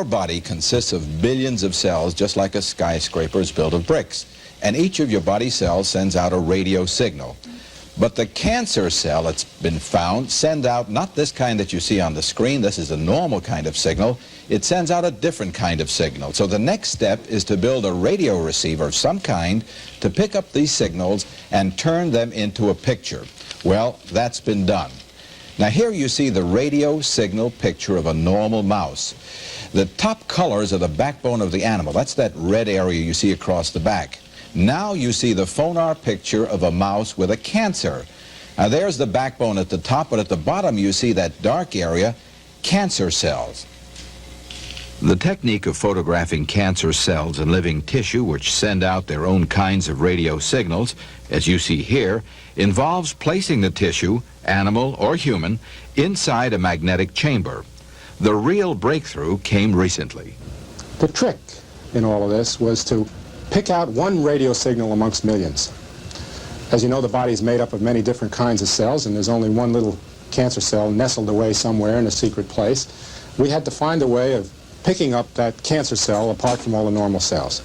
Our body consists of billions of cells, just like a skyscraper is built of bricks. And each of your body cells sends out a radio signal. But the cancer cell, it's been found, sends out not this kind that you see on the screen. This is a normal kind of signal. It sends out a different kind of signal. So the next step is to build a radio receiver of some kind to pick up these signals and turn them into a picture. Well, that's been done. Now here you see the radio signal picture of a normal mouse. The top colors are the backbone of the animal. That's that red area you see across the back. Now you see the phonar picture of a mouse with a cancer. Now there's the backbone at the top, but at the bottom you see that dark area, cancer cells. The technique of photographing cancer cells in living tissue, which send out their own kinds of radio signals, as you see here, involves placing the tissue, animal or human, inside a magnetic chamber. The real breakthrough came recently. The trick in all of this was to pick out one radio signal amongst millions. As you know, the body is made up of many different kinds of cells, and there's only one little cancer cell nestled away somewhere in a secret place. We had to find a way of picking up that cancer cell apart from all the normal cells.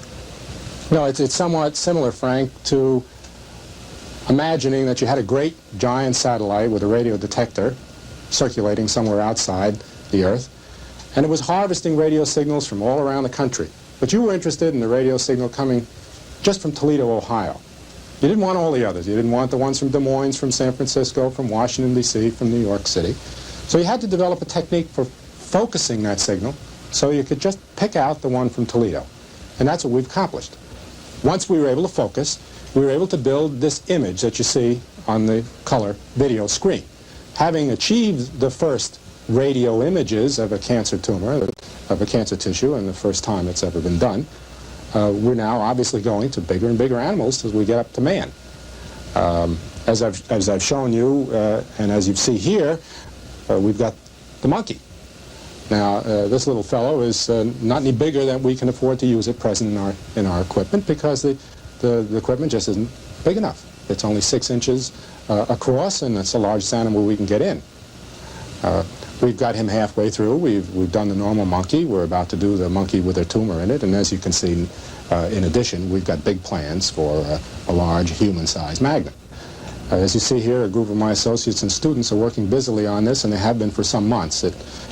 You know, it's somewhat similar, Frank, to imagining that you had a great giant satellite with a radio detector circulating somewhere outside the Earth, and it was harvesting radio signals from all around the country. But you were interested in the radio signal coming just from Toledo, Ohio. You didn't want all the others. You didn't want the ones from Des Moines, from San Francisco, from Washington, D.C., from New York City. So you had to develop a technique for focusing that signal so you could just pick out the one from Toledo. And that's what we've accomplished. Once we were able to focus, we were able to build this image that you see on the color video screen. Having achieved the first radio images of a cancer tumor, of a cancer tissue, and the first time it's ever been done, we're now obviously going to bigger and bigger animals as we get up to man. As I've shown you, and as you see here, we've got the monkey. Now, this little fellow is not any bigger than we can afford to use at present in our equipment, because the equipment just isn't big enough. It's only 6 inches across, and it's the largest animal we can get in. We've got him halfway through. We've done the normal monkey. We're about to do the monkey with a tumor in it, and as you can see, in addition, we've got big plans for a large human-sized magnet. As you see here, a group of my associates and students are working busily on this, and they have been for some months.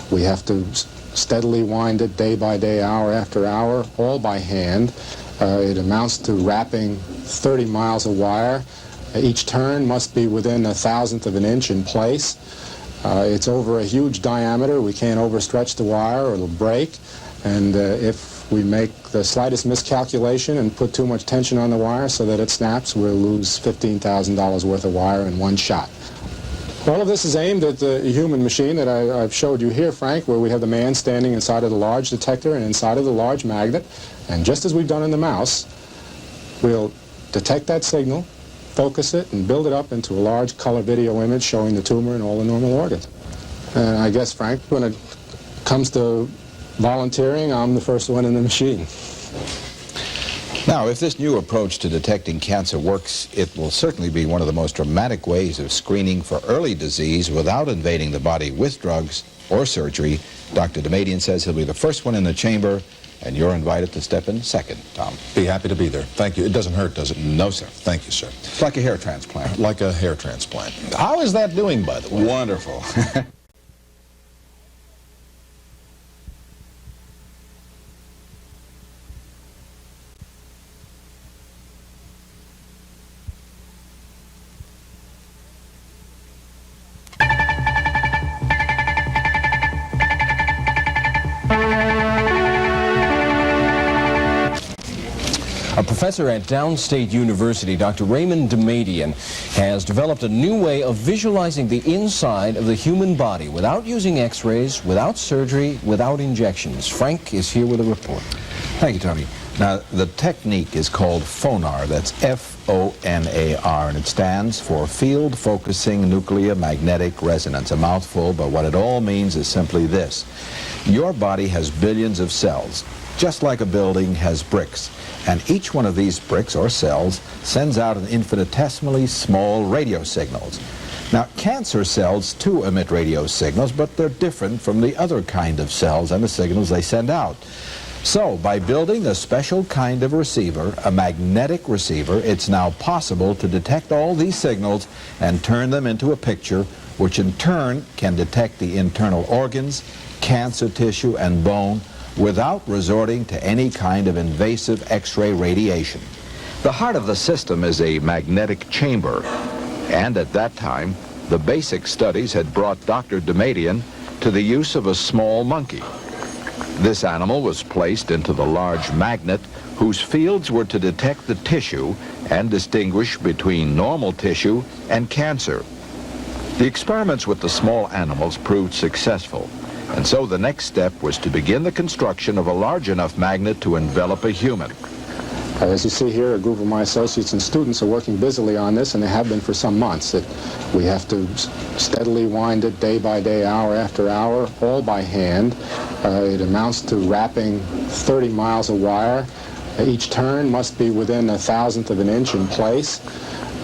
We have to steadily wind it day by day, hour after hour, all by hand. It amounts to wrapping 30 miles of wire. Each turn must be within 1/1000th of an inch in place. It's over a huge diameter. We can't overstretch the wire or it'll break. And if we make the slightest miscalculation and put too much tension on the wire so that it snaps, we'll lose $15,000 worth of wire in one shot. All of this is aimed at the human machine that I've showed you here, Frank, where we have the man standing inside of the large detector and inside of the large magnet. And just as we've done in the mouse, we'll detect that signal, focus it, and build it up into a large color video image showing the tumor and all the normal organs. And I guess, Frank, when it comes to volunteering, I'm the first one in the machine. Now, if this new approach to detecting cancer works, it will certainly be one of the most dramatic ways of screening for early disease without invading the body with drugs or surgery. Dr. Damadian says he'll be the first one in the chamber, and you're invited to step in second, Tom. Be happy to be there. Thank you. It doesn't hurt, does it? No, sir. Thank you, sir. It's like a hair transplant. Like a hair transplant. How is that doing, by the way? Wonderful. A professor at Downstate University, Dr. Raymond Damadian, has developed a new way of visualizing the inside of the human body without using x-rays, without surgery, without injections. Frank is here with a report. Thank you, Tony. Now, the technique is called FONAR. That's F-O-N-A-R, and it stands for Field Focusing Nuclear Magnetic Resonance. A mouthful, but what it all means is simply this. Your body has billions of cells, just like a building has bricks. And each one of these bricks or cells sends out an infinitesimally small radio signals. Now, cancer cells too emit radio signals, but they're different from the other kind of cells and the signals they send out. So, by building a special kind of receiver, a magnetic receiver, it's now possible to detect all these signals and turn them into a picture, which in turn can detect the internal organs, cancer tissue, and bone without resorting to any kind of invasive X-ray radiation. The heart of the system is a magnetic chamber, and at that time, the basic studies had brought Dr. Damadian to the use of a small monkey. This animal was placed into the large magnet whose fields were to detect the tissue and distinguish between normal tissue and cancer. The experiments with the small animals proved successful, and so the next step was to begin the construction of a large enough magnet to envelop a human. As you see here, a group of my associates and students are working busily on this, and they have been for some months. We have to steadily wind it day by day, hour after hour, all by hand. It amounts to wrapping 30 miles of wire. Each turn must be within 1/1000th of an inch in place.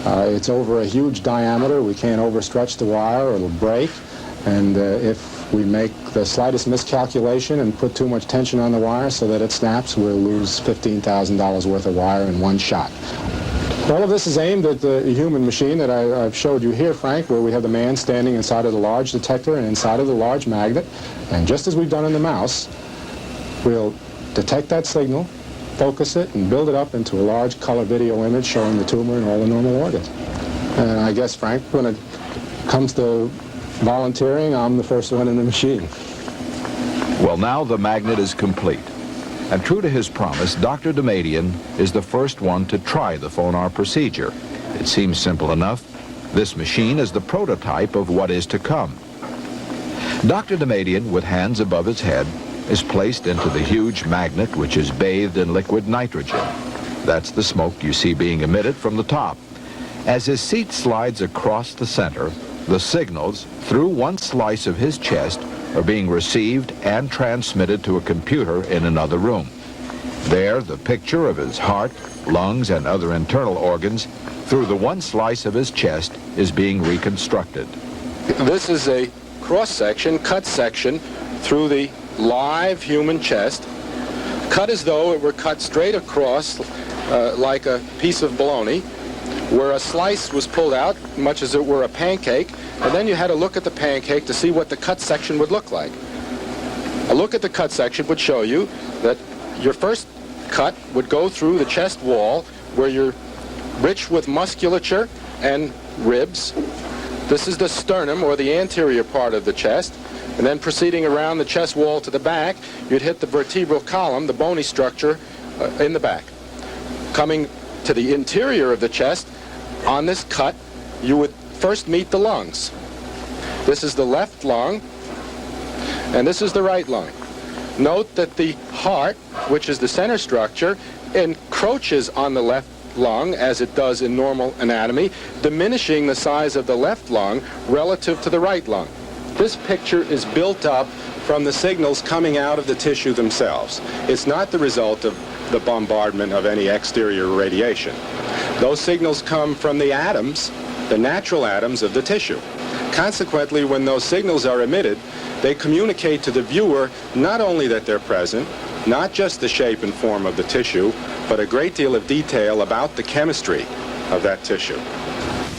It's over a huge diameter. We can't overstretch the wire or it'll break. And if we make the slightest miscalculation and put too much tension on the wire so that it snaps, we'll lose $15,000 worth of wire in one shot. All of this is aimed at the human machine that I've showed you here, Frank, where we have the man standing inside of the large detector and inside of the large magnet. And just as we've done in the mouse, we'll detect that signal, focus it, and build it up into a large color video image showing the tumor and all the normal organs. And I guess, Frank, when it comes to volunteering, I'm the first one in the machine. Well, now the magnet is complete. And true to his promise, Dr. Damadian is the first one to try the phonar procedure. It seems simple enough. This machine is the prototype of what is to come. Dr. Damadian, with hands above his head, is placed into the huge magnet, which is bathed in liquid nitrogen. That's the smoke you see being emitted from the top. As his seat slides across the center, the signals, through one slice of his chest, are being received and transmitted to a computer in another room. There, the picture of his heart, lungs, and other internal organs, through the one slice of his chest, is being reconstructed. This is a cross-section, cut section, through the live human chest, cut as though it were cut straight across like a piece of bologna, where a slice was pulled out, much as it were a pancake, and then you had to look at the pancake to see what the cut section would look like. A look at the cut section would show you that your first cut would go through the chest wall where you're rich with musculature and ribs. This is the sternum, or the anterior part of the chest, and then proceeding around the chest wall to the back, you'd hit the vertebral column, the bony structure, in the back. Coming to the interior of the chest, on this cut, you would first meet the lungs. This is the left lung, and this is the right lung. Note that the heart, which is the center structure, encroaches on the left lung as it does in normal anatomy, diminishing the size of the left lung relative to the right lung. This picture is built up from the signals coming out of the tissue themselves. It's not the result of the bombardment of any exterior radiation. Those signals come from the atoms, the natural atoms of the tissue. Consequently, when those signals are emitted, they communicate to the viewer not only that they're present, not just the shape and form of the tissue, but a great deal of detail about the chemistry of that tissue.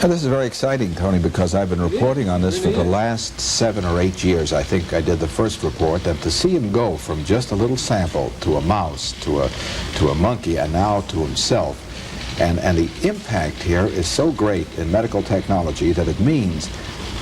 And this is very exciting, Tony, because I've been reporting on this for the last 7 or 8 years. I think I did the first report, and to see him go from just a little sample to a mouse, to a monkey, and now to himself, and the impact here is so great in medical technology that it means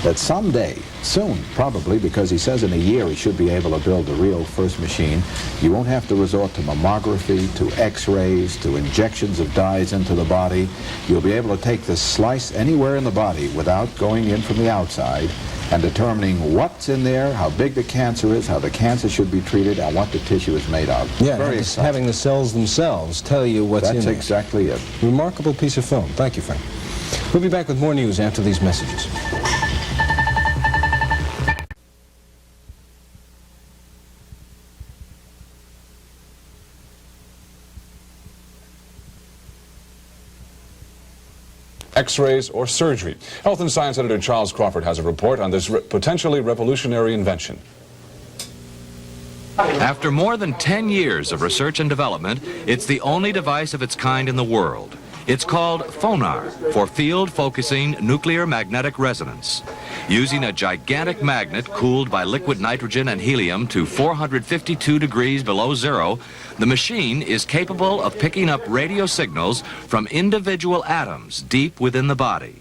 that someday, soon probably, because he says in a year he should be able to build the real first machine, you won't have to resort to mammography, to x-rays, to injections of dyes into the body. You'll be able to take this slice anywhere in the body without going in from the outside and determining what's in there, how big the cancer is, how the cancer should be treated, and what the tissue is made of. Yeah, very exciting. Having the cells themselves tell you what's in there. That's exactly it. Remarkable piece of film. Thank you, Frank. We'll be back with more news after these messages. X-rays, or surgery. Health and Science editor Charles Crawford has a report on this potentially revolutionary invention. After more than 10 years of research and development, it's the only device of its kind in the world. It's called FONAR, for Field Focusing Nuclear Magnetic Resonance. Using a gigantic magnet cooled by liquid nitrogen and helium to 452 degrees below zero, the machine is capable of picking up radio signals from individual atoms deep within the body.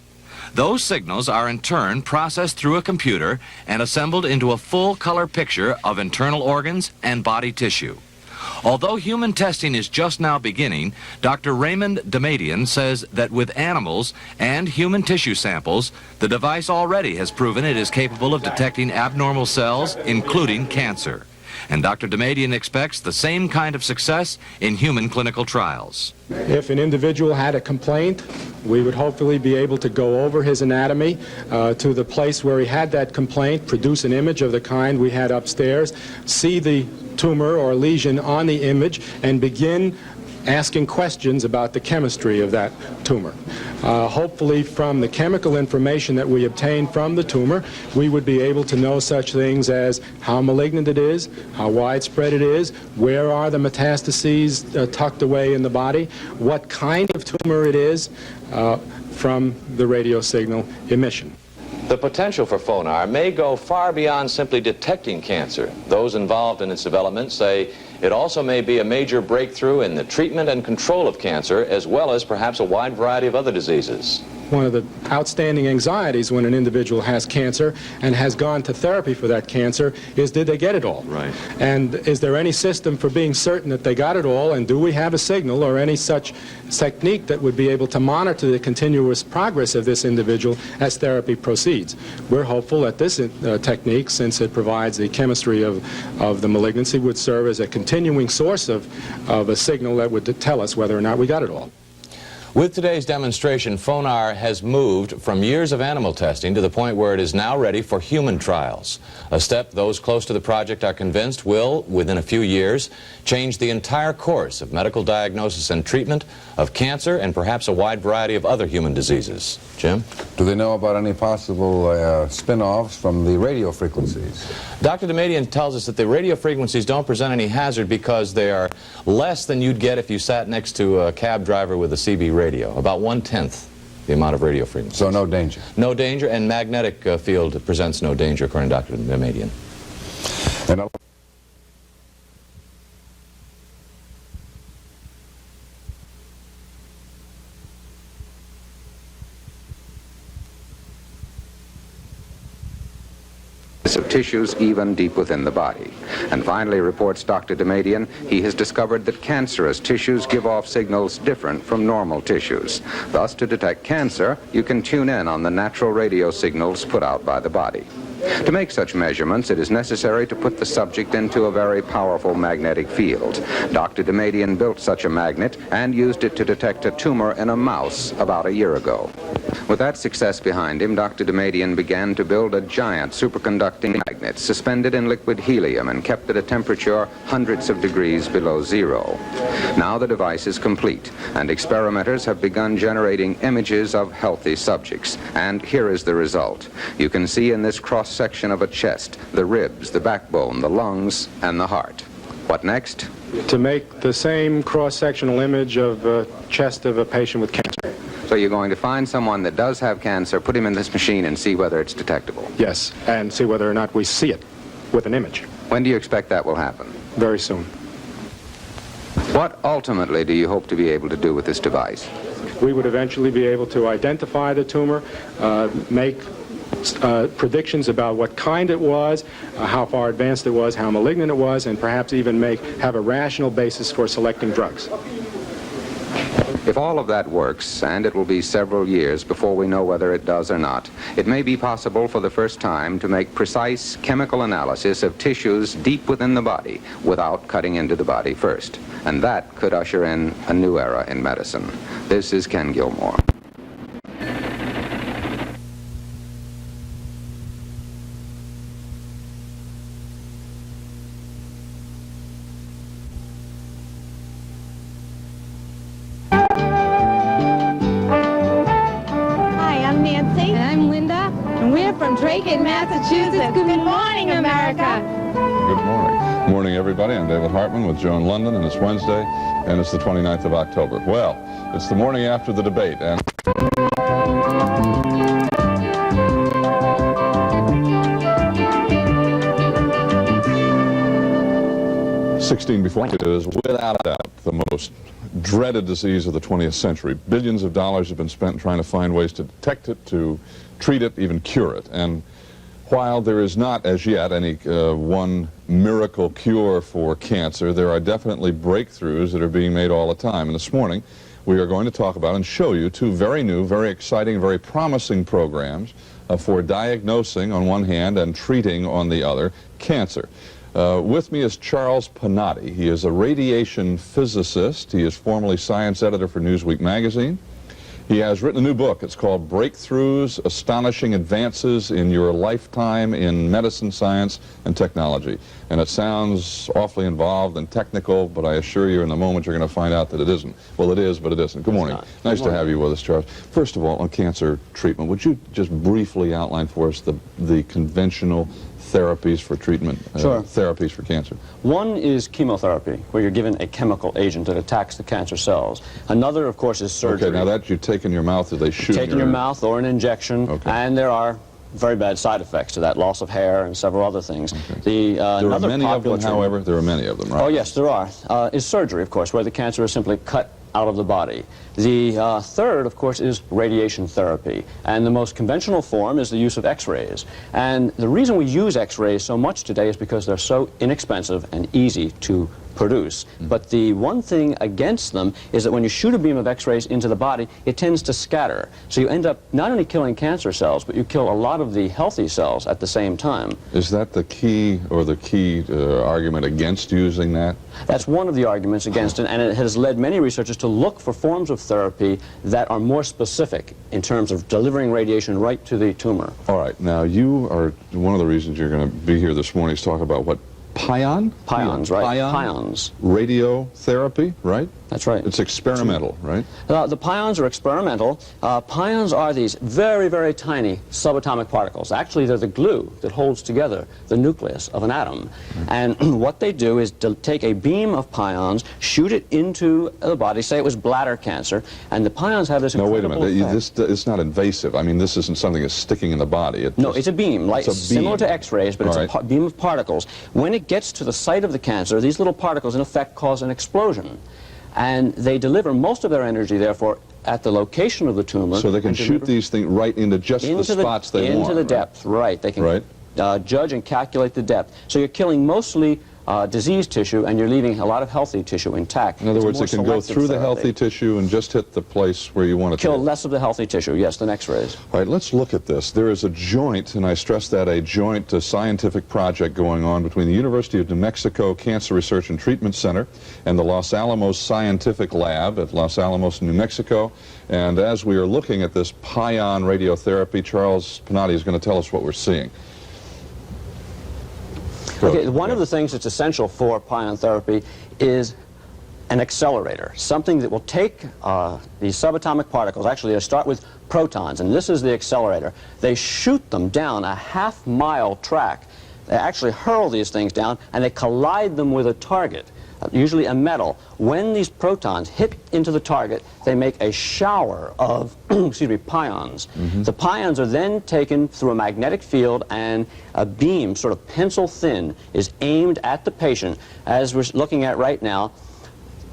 Those signals are in turn processed through a computer and assembled into a full color picture of internal organs and body tissue. Although human testing is just now beginning, Dr. Raymond Damadian says that with animals and human tissue samples, the device already has proven it is capable of detecting abnormal cells, including cancer. And Dr. Damadian expects the same kind of success in human clinical trials. If an individual had a complaint, we would hopefully be able to go over his anatomy to the place where he had that complaint, produce an image of the kind we had upstairs, see the tumor or lesion on the image, and begin asking questions about the chemistry of that tumor. Hopefully from the chemical information that we obtain from the tumor, we would be able to know such things as how malignant it is, how widespread it is, where are the metastases tucked away in the body, what kind of tumor it is from the radio signal emission. The potential for FONAR may go far beyond simply detecting cancer. Those involved in its development say it also may be a major breakthrough in the treatment and control of cancer, as well as perhaps a wide variety of other diseases. One of the outstanding anxieties when an individual has cancer and has gone to therapy for that cancer is, did they get it all? Right. And is there any system for being certain that they got it all, and do we have a signal or any such technique that would be able to monitor the continuous progress of this individual as therapy proceeds? We're hopeful that this technique, since it provides the chemistry of the malignancy, would serve as a continuing source of a signal that would tell us whether or not we got it all. With today's demonstration, FONAR has moved from years of animal testing to the point where it is now ready for human trials. A step those close to the project are convinced will, within a few years, change the entire course of medical diagnosis and treatment of cancer and perhaps a wide variety of other human diseases. Jim? Do they know about any possible spin-offs from the radio frequencies? Dr. Damadian tells us that the radio frequencies don't present any hazard because they are less than you'd get if you sat next to a cab driver with a CB radio, about 1/10 the amount of radio frequencies. So no danger? No danger, and magnetic field presents no danger, according to Dr. Damadian. And of tissues even deep within the body. And finally, reports Dr. Damadian, he has discovered that cancerous tissues give off signals different from normal tissues. Thus, to detect cancer, you can tune in on the natural radio signals put out by the body. To make such measurements, it is necessary to put the subject into a very powerful magnetic field. Dr. Damadian built such a magnet and used it to detect a tumor in a mouse about a year ago. With that success behind him, Dr. Damadian began to build a giant superconducting magnet suspended in liquid helium and kept at a temperature hundreds of degrees below zero. Now the device is complete, and experimenters have begun generating images of healthy subjects. And here is the result. You can see in this cross-section of a chest the ribs, the backbone, the lungs, and the heart. What next? To make the same cross-sectional image of the chest of a patient with cancer. So you're going to find someone that does have cancer, put him in this machine, and see whether it's detectable. Yes, and see whether or not we see it with an image. When do you expect that will happen? Very soon. What ultimately do you hope to be able to do with this device? We would eventually be able to identify the tumor, make predictions about what kind it was, how far advanced it was, how malignant it was, and perhaps even have a rational basis for selecting drugs. If all of that works, and it will be several years before we know whether it does or not, it may be possible for the first time to make precise chemical analysis of tissues deep within the body without cutting into the body first. And that could usher in a new era in medicine. This is Ken Gilmore. Lake in Massachusetts. Good morning, America. Good morning. Good morning, everybody. I'm David Hartman with Joan London, and it's Wednesday, and it's the 29th of October. Well, it's the morning after the debate, and 16 before it is, without a doubt, the most dreaded disease of the 20th century. Billions of dollars have been spent trying to find ways to detect it, to treat it, even cure it. And while there is not, as yet, any one miracle cure for cancer, there are definitely breakthroughs that are being made all the time. And this morning, we are going to talk about and show you two very new, very exciting, very promising programs for diagnosing on one hand and treating on the other cancer. With me is Charles Panotti. He is a radiation physicist. He is formerly science editor for Newsweek magazine. He has written a new book. It's called Breakthroughs, Astonishing Advances in Your Lifetime in Medicine, Science, and Technology. And it sounds awfully involved and technical, but I assure you in a moment you're going to find out that it isn't. Well, it is, but it isn't. Good morning. Nice to have you with us, Charles. First of all, on cancer treatment, would you just briefly outline for us the conventional therapies for treatment, Sure. therapies for cancer? One is chemotherapy, where you're given a chemical agent that attacks the cancer cells. Another, of course, is surgery. Okay, now that you take in your mouth, do they shoot Take in your mouth or an injection, Okay. and there are very bad side effects to that, loss of hair and several other things. Okay. There are Another many of them, popular however, there are many of them, right? Oh, yes, there are. Is surgery, of course, where the cancer is simply cut out of the body. The third, of course, is radiation therapy. And the most conventional form is the use of X-rays. And the reason we use X-rays so much today is because they're so inexpensive and easy to produce. But the one thing against them is that when you shoot a beam of X-rays into the body, it tends to scatter. So you end up not only killing cancer cells, but you kill a lot of the healthy cells at the same time. Is that the key, or the key argument against using that? That's one of the arguments against it, and it has led many researchers to look for forms of therapy that are more specific in terms of delivering radiation right to the tumor. All right, now you are, one of the reasons you're going to be here this morning is talk about what? Pions, right? Pions. Radiotherapy, right? That's right. It's experimental, right? The pions are experimental. Pions are these very, very tiny subatomic particles. Actually, they're the glue that holds together the nucleus of an atom. And what they do is to take a beam of pions, shoot it into the body, say it was bladder cancer, and the pions have this incredible Now, wait a minute. effect. It's not invasive. I mean, this isn't something that's sticking in the body. No, it's a beam, like similar to X-rays, but it's a beam of particles. When it gets to the site of the cancer, these little particles, in effect, cause an explosion. And they deliver most of their energy, therefore, at the location of the tumor. So they can shoot these things right into just the spots they want. Into the depth, right. They can judge and calculate the depth. So you're killing mostly diseased tissue, and you're leaving a lot of healthy tissue intact. In other words, it can go through the healthy tissue and just hit the place where you want it to. Kill less of the healthy tissue, yes, than X-rays. All right, let's look at this. There is a joint, and I stress that, a joint scientific project going on between the University of New Mexico Cancer Research and Treatment Center and the Los Alamos Scientific Lab at Los Alamos, New Mexico. And as we are looking at this pion radiotherapy, Charles Panotti is going to tell us what we're seeing. Okay, one of the things that's essential for pion therapy is an accelerator, something that will take these subatomic particles. Actually, they start with protons, and this is the accelerator. They shoot them down a half-mile track. They actually hurl these things down, and they collide them with a target, usually a metal. When these protons hit into the target, they make a shower of excuse me, pions. The pions are then taken through a magnetic field, and a beam, sort of pencil thin, is aimed at the patient. As we're looking at right now,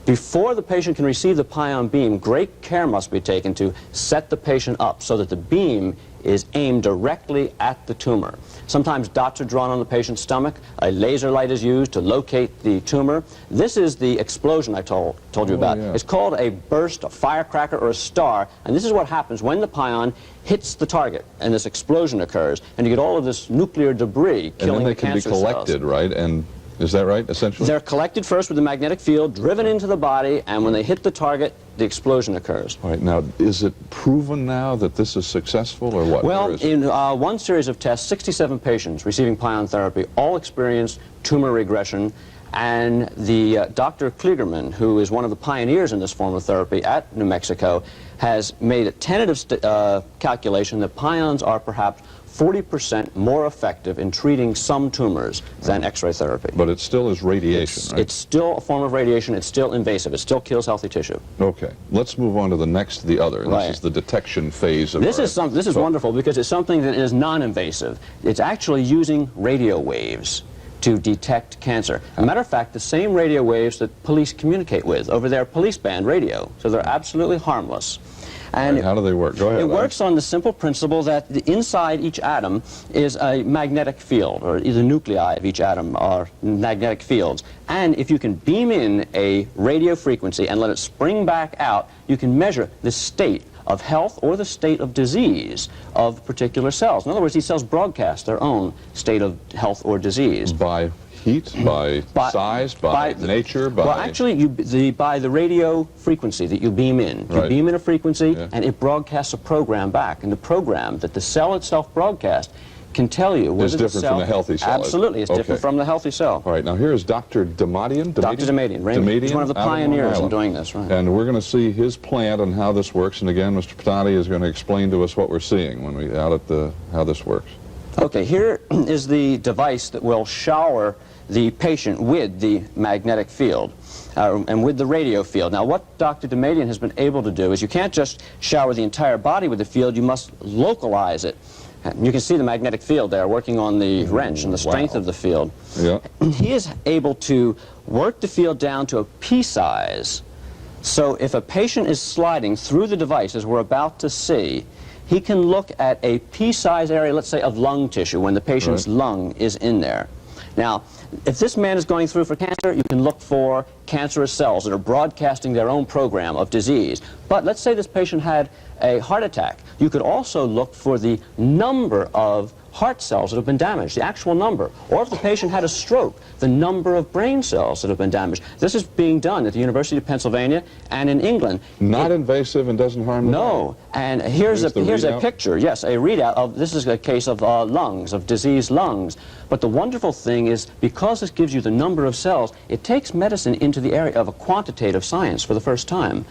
before the patient can receive the pion beam, great care must be taken to set the patient up so that the beam is aimed directly at the tumor. Sometimes dots are drawn on the patient's stomach. A laser light is used to locate the tumor. This is the explosion I told you about. It's called a burst, a firecracker, or a star, and this is what happens when the pion hits the target and this explosion occurs, and you get all of this nuclear debris killing the cancer cells. And then they can be collected, right? And is that right, essentially? They're collected first with the magnetic field, driven into the body, and when they hit the target, the explosion occurs. All right, now, is it proven now that this is successful, or what? Well, in one series of tests, 67 patients receiving pion therapy all experienced tumor regression, and the Dr. Kligerman, who is one of the pioneers in this form of therapy at New Mexico, has made a tentative calculation that pions are perhaps 40% more effective in treating some tumors than X-ray therapy. But it still is radiation, right? It's still a form of radiation. It's still invasive. It still kills healthy tissue. Okay. Let's move on to the other. And Right. This is the detection phase of This is wonderful because it's something that is non-invasive. It's actually using radio waves to detect cancer. As a matter of fact, the same radio waves that police communicate with over their police band radio. So they're absolutely harmless. And how do they work? Go ahead. It works on the simple principle that inside each atom is a magnetic field, or the nuclei of each atom are magnetic fields. And if you can beam in a radio frequency and let it spring back out, you can measure the state of health or the state of disease of particular cells. In other words, these cells broadcast their own state of health or disease. By heat, by size, by nature, by... Well, actually, by the radio frequency that you beam in. You beam in a frequency, and it broadcasts a program back. And the program that the cell itself broadcasts can tell you whether it's different from the healthy cell. Absolutely, it's different from the healthy cell. All right, now here is Dr. Damadian. Dr. Damadian. He's one of the pioneers in doing this, right? And we're going to see his plant and how this works. And again, Mr. Patati is going to explain to us what we're seeing when we how this works. Okay, here is the device that will shower the patient with the magnetic field and with the radio field. Now, what Dr. Damadian has been able to do is you can't just shower the entire body with the field, you must localize it. You can see the magnetic field there working on the wrench and the strength of the field. Yeah. He is able to work the field down to a pea size. So if a patient is sliding through the device, as we're about to see, he can look at a pea-size area, let's say, of lung tissue when the patient's lung is in there. Now, if this man is going through for cancer, you can look for cancerous cells that are broadcasting their own program of disease. But let's say this patient had a heart attack. You could also look for the number of heart cells that have been damaged, the actual number. Or if the patient had a stroke, the number of brain cells that have been damaged. This is being done at the University of Pennsylvania and in England. Not invasive and doesn't harm the body. No, and here's a picture, yes, a readout of, this is a case of lungs, of diseased lungs. But the wonderful thing is, because this gives you the number of cells, it takes medicine into the area of a quantitative science for the first time.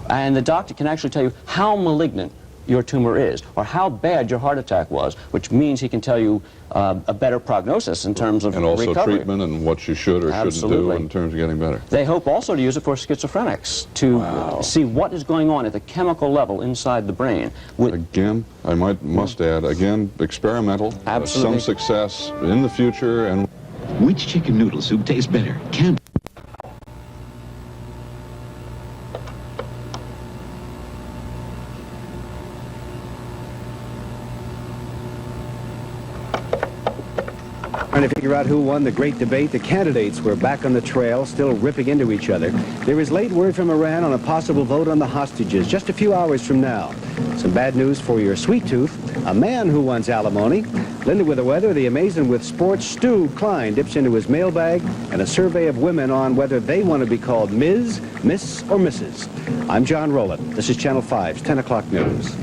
And the doctor can actually tell you how malignant your tumor is, or how bad your heart attack was, which means he can tell you a better prognosis in terms of recovery. And also treatment and what you should or shouldn't do in terms of getting better. They hope also to use it for schizophrenics, to see what is going on at the chemical level inside the brain. Again, I must add, again, experimental, some success in the future. And which chicken noodle soup tastes better? Trying to figure out who won the great debate, the candidates were back on the trail, still ripping into each other. There is late word from Iran on a possible vote on the hostages just a few hours from now. Some bad news for your sweet tooth. A man who wants alimony. Linda with the weather, the amazing with sports. Stu Klein dips into his mailbag, and a survey of women on whether they want to be called Ms., Miss, or Mrs. I'm John Rowland. This is Channel 5's 10 o'clock news.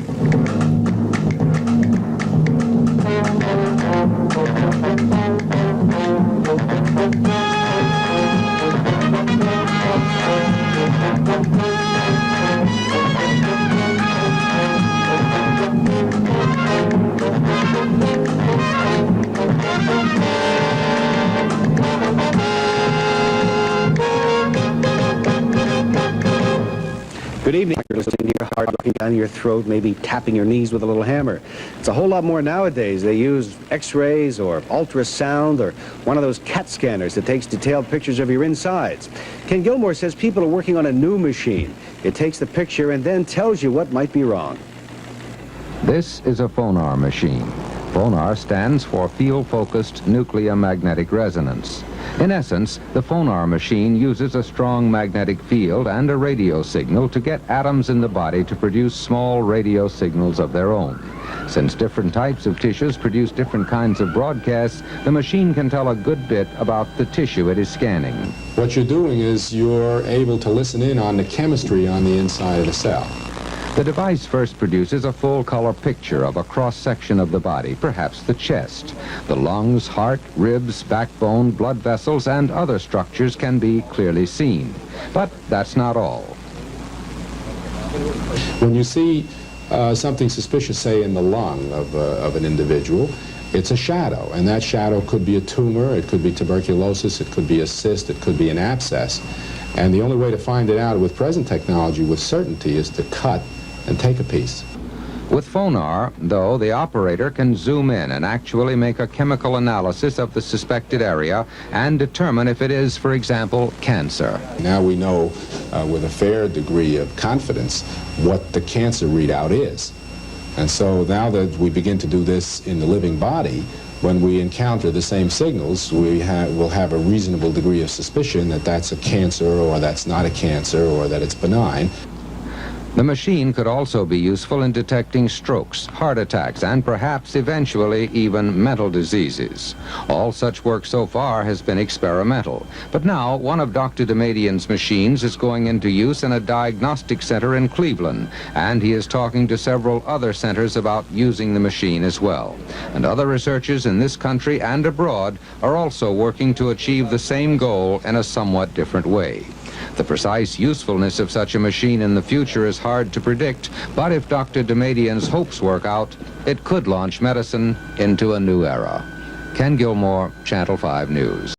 Good evening. You're listening to your heart looking down your throat, maybe tapping your knees with a little hammer. It's a whole lot more nowadays. They use X-rays or ultrasound or one of those CAT scanners that takes detailed pictures of your insides. Ken Gilmore says people are working on a new machine. It takes the picture and then tells you what might be wrong. This is a phonar machine. Phonar stands for field-focused nuclear magnetic resonance. In essence, the phonar machine uses a strong magnetic field and a radio signal to get atoms in the body to produce small radio signals of their own. Since different types of tissues produce different kinds of broadcasts, the machine can tell a good bit about the tissue it is scanning. What you're doing is you're able to listen in on the chemistry on the inside of the cell. The device first produces a full-color picture of a cross-section of the body, perhaps the chest. The lungs, heart, ribs, backbone, blood vessels, and other structures can be clearly seen. But that's not all. When you see something suspicious, say, in the lung of an individual, it's a shadow, and that shadow could be a tumor, it could be tuberculosis, it could be a cyst, it could be an abscess. And the only way to find it out with present technology with certainty is to cut and take a piece. With FONAR, though, the operator can zoom in and actually make a chemical analysis of the suspected area and determine if it is, for example, cancer. Now we know with a fair degree of confidence what the cancer readout is. And so now that we begin to do this in the living body, when we encounter the same signals, we'll have a reasonable degree of suspicion that that's a cancer or that's not a cancer or that it's benign. The machine could also be useful in detecting strokes, heart attacks, and perhaps eventually even mental diseases. All such work so far has been experimental. But now one of Dr. Damadian's machines is going into use in a diagnostic center in Cleveland, and he is talking to several other centers about using the machine as well. And other researchers in this country and abroad are also working to achieve the same goal in a somewhat different way. The precise usefulness of such a machine in the future is hard to predict, but if Dr. Damadian's hopes work out, it could launch medicine into a new era. Ken Gilmore, Channel 5 News.